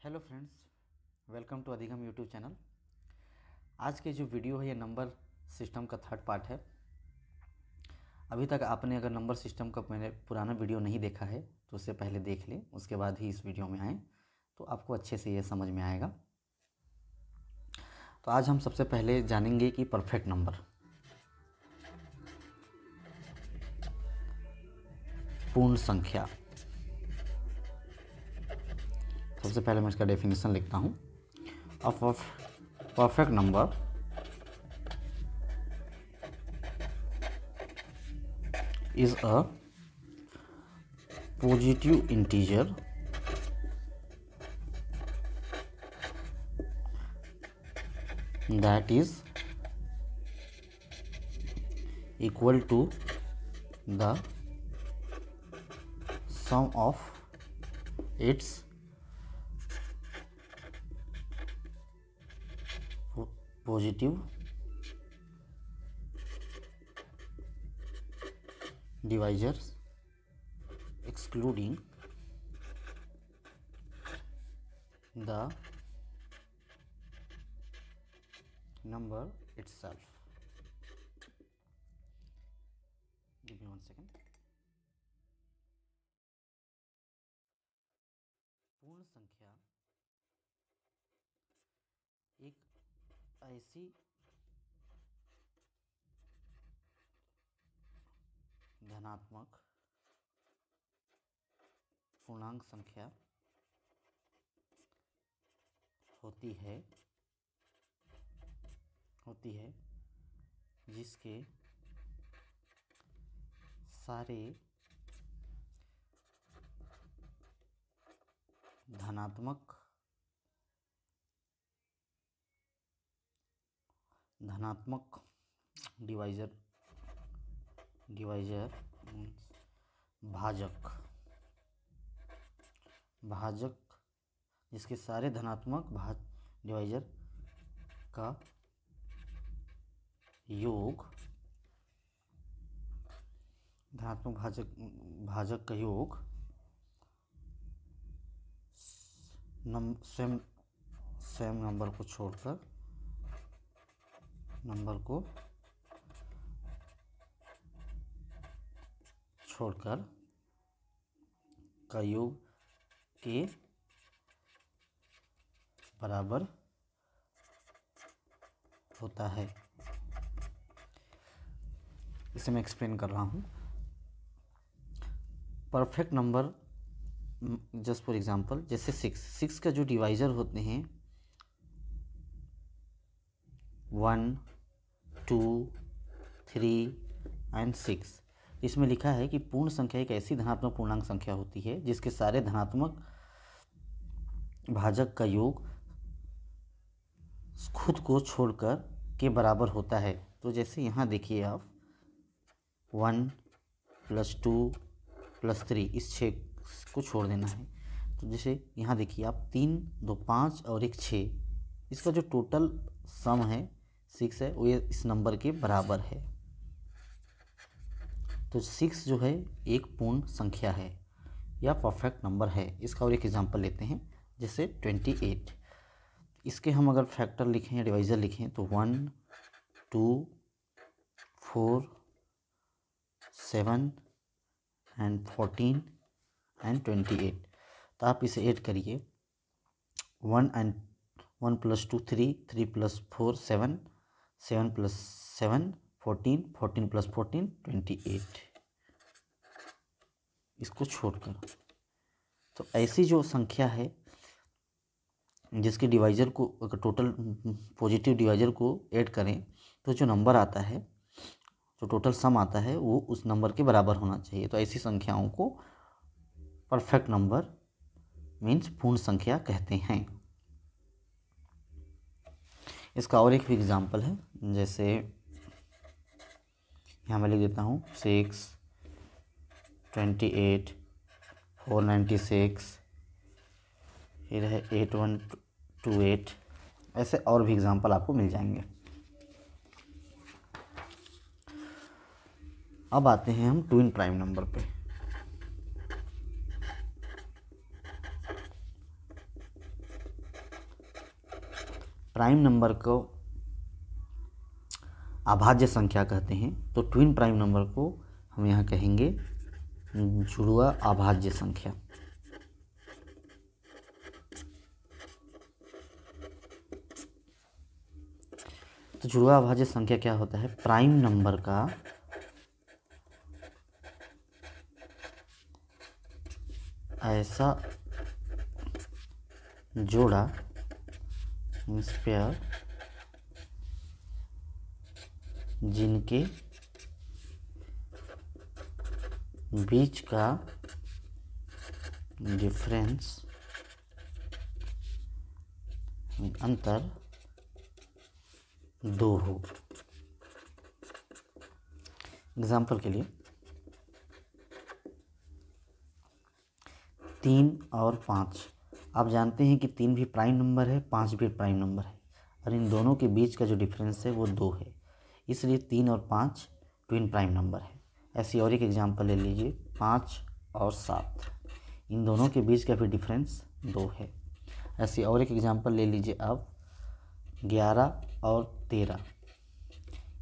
Hello friends, welcome to अधिगम YouTube channel. आज के जो वीडियो है ये नंबर सिस्टम का थर्ड पार्ट है। अभी तक आपने अगर नंबर सिस्टम का मैंने पुराना वीडियो नहीं देखा है तो उससे पहले देख लें, उसके बाद ही इस वीडियो में आएँ तो आपको अच्छे से ये समझ में आएगा। तो आज हम सबसे पहले जानेंगे कि परफेक्ट नंबर, पूर्ण संख्या। सबसे पहले मैं इसका डेफिनेशन लिखता हूँ। Perfect number is a positive integer that is equal to the sum of its positive divisors excluding the number itself. Give me 1 second. पूर्ण संख्या एक ऐसी धनात्मक पूर्णांक संख्या होती है जिसके सारे धनात्मक डिवाइजर भाजक जिसके सारे धनात्मक डिवाइजर का योग, धनात्मक भाजक का योग सेम नंबर को छोड़कर का योग के बराबर होता है। इसे मैं एक्सप्लेन कर रहा हूँ। Perfect number, just for example, जैसे 6 का जो डिवाइजर होते हैं 1, 2, 3 एंड 6, इसमें लिखा है कि पूर्ण संख्या एक ऐसी धनात्मक पूर्णांक संख्या होती है जिसके सारे धनात्मक भाजक का योग खुद को छोड़कर के बराबर होता है। तो जैसे यहाँ देखिए आप 1 + 2 + 3, इस 6 को छोड़ देना है। तो जैसे यहाँ देखिए आप 3, 2, 5 और 1, 6, इसका जो टोटल सम है 6 है, वो इस नंबर के बराबर है। तो 6 जो है एक पूर्ण संख्या है या परफेक्ट नंबर है। इसका और एक एग्जांपल लेते हैं, जैसे 28। इसके हम अगर फैक्टर लिखें या डिवाइज़र लिखें तो 1, 2, 4, 7 एंड 14 एंड 28। तो आप इसे ऐड करिए। 1 + 2 3, 3 + 4 7, 7 + 7 14, 14 + 14 28, इसको छोड़कर। तो ऐसी जो संख्या है जिसके डिवाइजर को अगर टोटल पॉजिटिव डिवाइजर को ऐड करें तो जो नंबर आता है, जो टोटल सम आता है, वो उस नंबर के बराबर होना चाहिए। तो ऐसी संख्याओं को परफेक्ट नंबर मीन्स पूर्ण संख्या कहते हैं। इसका और एक भी एग्जांपल है, जैसे यहाँ मैं लिख देता हूँ 6, 28, 496, फिर है 8128। ऐसे और भी एग्जांपल आपको मिल जाएंगे। अब आते हैं हम ट्विन प्राइम नंबर पे। प्राइम नंबर को अभाज्य संख्या कहते हैं, तो ट्विन प्राइम नंबर को हम यहाँ कहेंगे जुड़वा अभाज्य संख्या। तो जुड़वा अभाज्य संख्या क्या होता है? प्राइम नंबर का ऐसा जोड़ा मीन्स पेयर जिनके बीच का डिफरेंस अंतर 2 हो। एग्जाम्पल के लिए 3 और 5, आप जानते हैं कि 3 भी प्राइम नंबर है, 5 भी प्राइम नंबर है, और इन दोनों के बीच का जो डिफरेंस है वो 2 है, इसलिए 3 और 5 ट्विन प्राइम नंबर है। ऐसी और एक एग्जांपल ले लीजिए 5 और 7, इन दोनों के बीच का भी डिफरेंस 2 है। ऐसी और एक एग्जांपल ले लीजिए अब 11 और 13,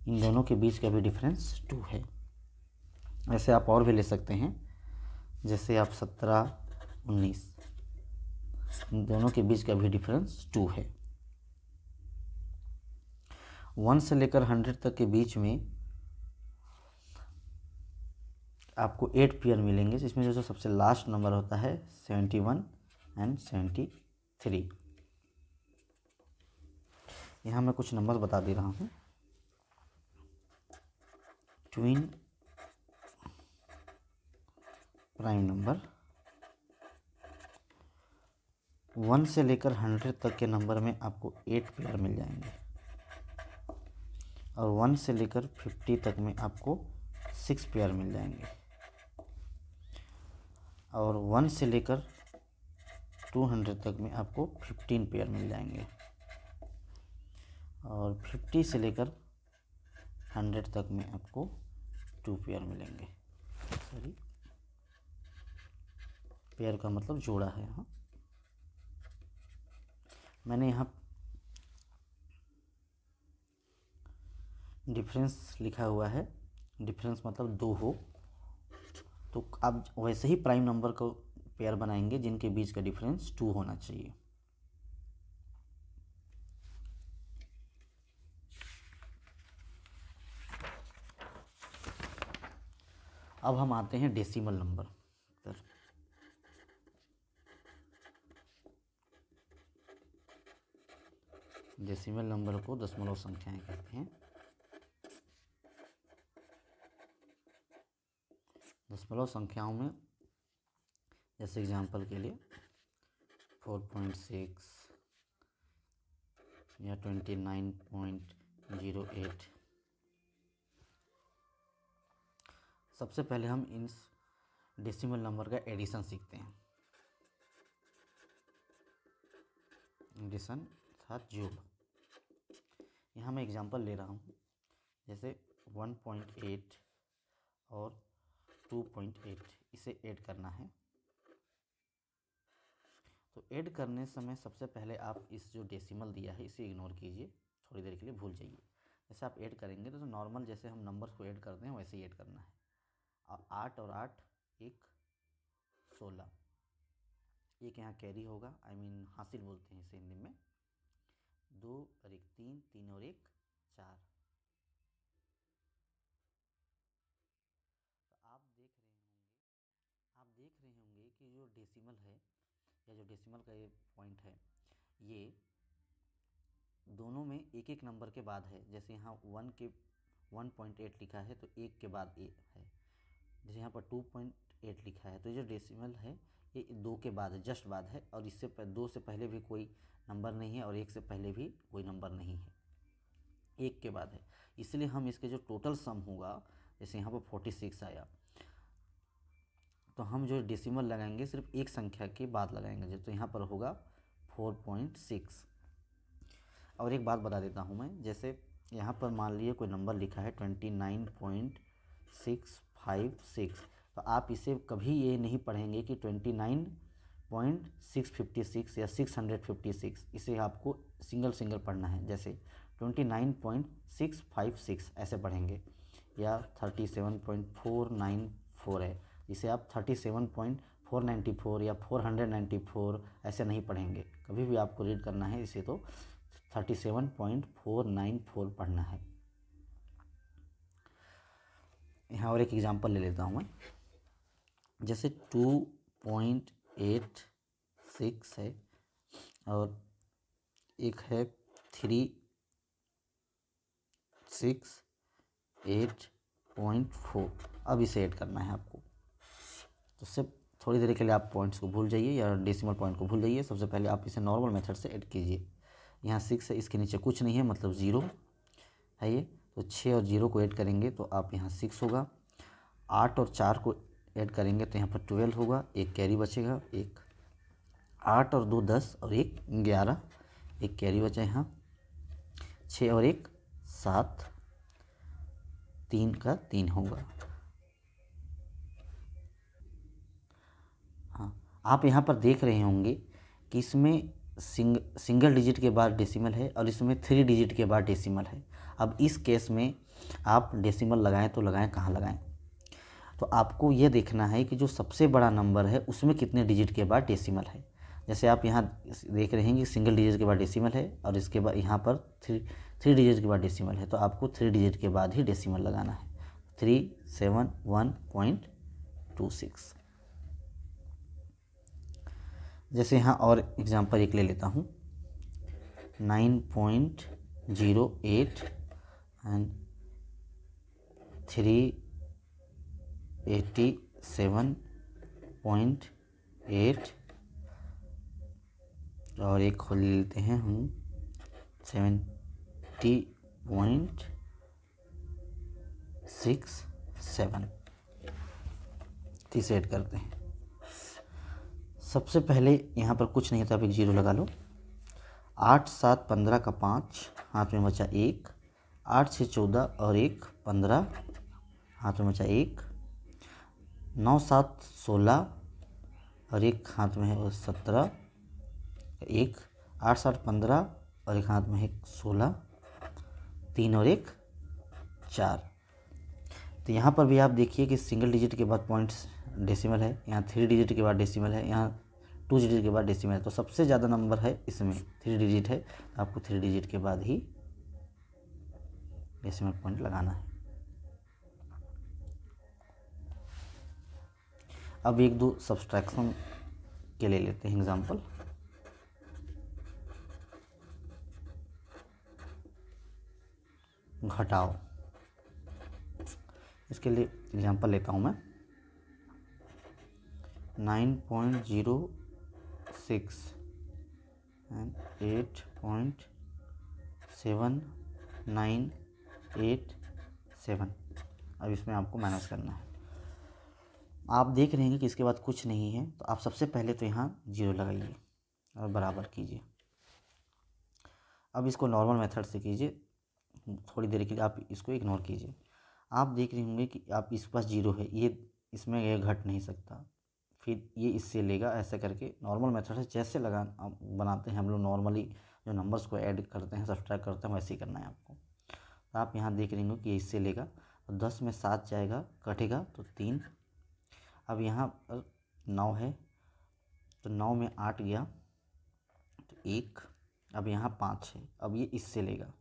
इन दोनों के बीच का भी डिफरेंस 2 है। ऐसे आप और भी ले सकते हैं, जैसे आप 17 19, इन दोनों के बीच का भी डिफरेंस 2 है। 1 से लेकर 100 तक के बीच में आपको 8 पेयर मिलेंगे, जिसमें जो सबसे लास्ट नंबर होता है 71 एंड 73। यहाँ मैं कुछ नंबर बता दे रहा हूँ। ट्विन प्राइम नंबर 1 से लेकर 100 तक के नंबर में आपको 8 पेयर मिल जाएंगे, और 1 से लेकर 50 तक में आपको 6 पेयर मिल जाएंगे, और 1 से लेकर 200 तक में आपको 15 पेयर मिल जाएंगे, और 50 से लेकर 100 तक में आपको 2 पेयर मिलेंगे। सॉरी, पेयर का मतलब जोड़ा है। हाँ, मैंने यहाँ डिफरेंस लिखा हुआ है, डिफरेंस मतलब 2 हो, तो आप वैसे ही प्राइम नंबर को पेयर बनाएंगे जिनके बीच का डिफरेंस 2 होना चाहिए। अब हम आते हैं डेसिमल नंबर पर। डेसिमल नंबर को दशमलव संख्याएं कहते हैं। दशमलव संख्याओं में जैसे एग्जांपल के लिए 4.6 या 29.08। सबसे पहले हम इन डेसिमल नंबर का एडिशन सीखते हैं। एडिशन अर्थात जोड़। यहाँ मैं एग्जांपल ले रहा हूँ, जैसे 1.8 और 2.8, इसे ऐड करना है। तो ऐड करने समय सबसे पहले आप इस जो डेसिमल दिया है इसे इग्नोर कीजिए, थोड़ी देर के लिए भूल जाइए। जैसे आप ऐड करेंगे तो नॉर्मल जैसे हम नंबर्स को ऐड करते हैं वैसे ही ऐड करना है। अब 8 और 8 एक 16, एक यहाँ कैरी होगा, हासिल बोलते हैं इसे हिंदी में। 2 और 1 3, 3 और 1 4। तो आप देख रहे होंगे कि जो डेसिमल है या जो डेसिमल का ये पॉइंट है, ये दोनों में एक एक नंबर के बाद है। जैसे यहाँ 1.8 लिखा है तो 1 के बाद ए है, जैसे यहाँ पर 2.8 लिखा है तो ये जो डेसिमल है ये 2 के बाद है, जस्ट बाद है, और इससे 2 से पहले भी कोई नंबर नहीं है और 1 से पहले भी कोई नंबर नहीं है, 1 के बाद है। इसलिए हम इसके जो टोटल सम होगा, जैसे यहाँ पर 46 आया, तो हम जो डेसिमल लगाएंगे सिर्फ एक संख्या के बाद लगाएंगे, तो यहाँ पर होगा 4.6। और एक बात बता देता हूँ मैं, जैसे यहाँ पर मान लीजिए कोई नंबर लिखा है 29.656, तो आप इसे कभी ये नहीं पढ़ेंगे कि 29 .656 या 656, इसे आपको सिंगल सिंगल पढ़ना है। जैसे 29.656 ऐसे पढ़ेंगे, या 37.494 है, इसे आप 37.494 या 494 ऐसे नहीं पढ़ेंगे। कभी भी आपको रीड करना है इसे तो 37.494 पढ़ना है। यहाँ और एक एग्जांपल ले लेता हूँ मैं। जैसे 2.86 है और एक है 368.4। अब इसे ऐड करना है आपको। तो सिर्फ थोड़ी देर के लिए आप पॉइंट्स को भूल जाइए या डेसिमल पॉइंट को भूल जाइए। सबसे पहले आप इसे नॉर्मल मेथड से ऐड कीजिए। यहाँ 6 है, इसके नीचे कुछ नहीं है, मतलब 0 है ये। तो 6 और 0 को ऐड करेंगे तो आप यहाँ 6 होगा। 8 और 4 को ऐड करेंगे तो यहाँ पर 12 होगा, एक कैरी बचेगा। एक 8 और 2 10 और 1 11, एक कैरी बचा यहाँ। 6 और 1 7, 3 का 3 होगा। हाँ, आप यहाँ पर देख रहे होंगे कि इसमें सिंगल डिजिट के बाद डेसिमल है और इसमें 3 डिजिट के बाद डेसिमल है। अब इस केस में आप डेसिमल लगाएं तो लगाएं, कहाँ लगाएं? तो आपको यह देखना है कि जो सबसे बड़ा नंबर है उसमें कितने डिजिट के बाद डेसिमल है। जैसे आप यहाँ देख रहे हैं कि सिंगल डिजिट के बाद डेसिमल है और इसके बाद यहाँ पर थ्री डिजिट के बाद डेसिमल है, तो आपको 3 डिजिट के बाद ही डेसिमल लगाना है। 371.26। जैसे यहाँ और एग्जांपल एक ले लेता हूँ। 9.08 एंड 387.8 और एक खोल लेते हैं हम 70.67। इसे ऐड करते हैं। सबसे पहले यहाँ पर कुछ नहीं है तो आप एक 0 लगा लो। 8 7 15 का 5, हाथ में बचा 1। 8 6 14 और 1 15, हाथ में बचा 1। 9 7 16 और एक हाथ में है वो 17। 1 8 7 15 और एक हाथ में है 16। 3 और 1 4। तो यहाँ पर भी आप देखिए कि सिंगल डिजिट के बाद पॉइंट्स डेसिमल है, यहाँ 3 डिजिट के बाद डेसिमल है, यहाँ 2 डिजिट के बाद डेसिमल है। तो सबसे ज़्यादा नंबर है इसमें 3 डिजिट है, तो आपको 3 डिजिट के बाद ही डेसिमल पॉइंट लगाना है। अब एक दो सब्सट्रैक्शन के ले लेते हैं एग्जांपल। घटाओ, इसके लिए एग्जांपल लेता हूँ मैं। 9.06 एंड 8.7987। अब इसमें आपको माइनस करना है। आप देख रहे हैं कि इसके बाद कुछ नहीं है, तो आप सबसे पहले तो यहाँ 0 लगाइए और बराबर कीजिए। अब इसको नॉर्मल मेथड से कीजिए। थोड़ी देर के लिए आप इसको इग्नोर कीजिए। आप देख रहे होंगे कि आप इसके पास 0 है, ये इसमें ये घट नहीं सकता, फिर ये इससे लेगा। ऐसे करके नॉर्मल मेथड से जैसे बनाते हैं हम लोग नॉर्मली जो नंबर्स को ऐड करते हैं, सब्सट्रैक्ट करते हैं, वैसे ही करना है आपको। तो आप यहाँ देख रहे होंगे कि ये इससे लेगा, तो 10 में 7 जाएगा, कटेगा तो 3। अब यहाँ पर 9 है, तो 9 में 8 गया तो 1। अब यहाँ 5 है, अब ये इससे लेगा,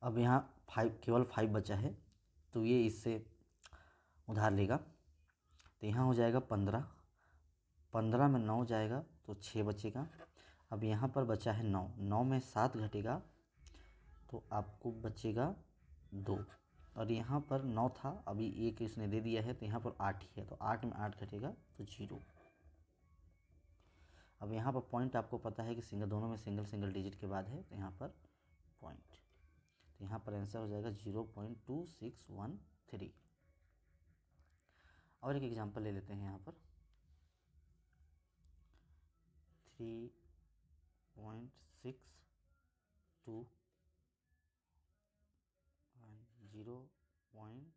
अब यहाँ 5, केवल 5 बचा है, तो ये इससे उधार लेगा। तो यहाँ हो जाएगा 15। 15 में 9 जाएगा तो 6 बचेगा। अब यहाँ पर बचा है 9। 9 में 7 घटेगा तो आपको बचेगा 2। और यहाँ पर 9 था, अभी एक इसने दे दिया है, तो यहाँ पर 8 ही है, तो 8 में 8 घटेगा तो 0। अब यहाँ पर पॉइंट आपको पता है कि दोनों में सिंगल डिजिट के बाद है, तो यहाँ पर पॉइंट, तो यहाँ पर आंसर हो जाएगा 0.2613। और एक एग्जांपल ले लेते हैं यहाँ पर 3.62 0.6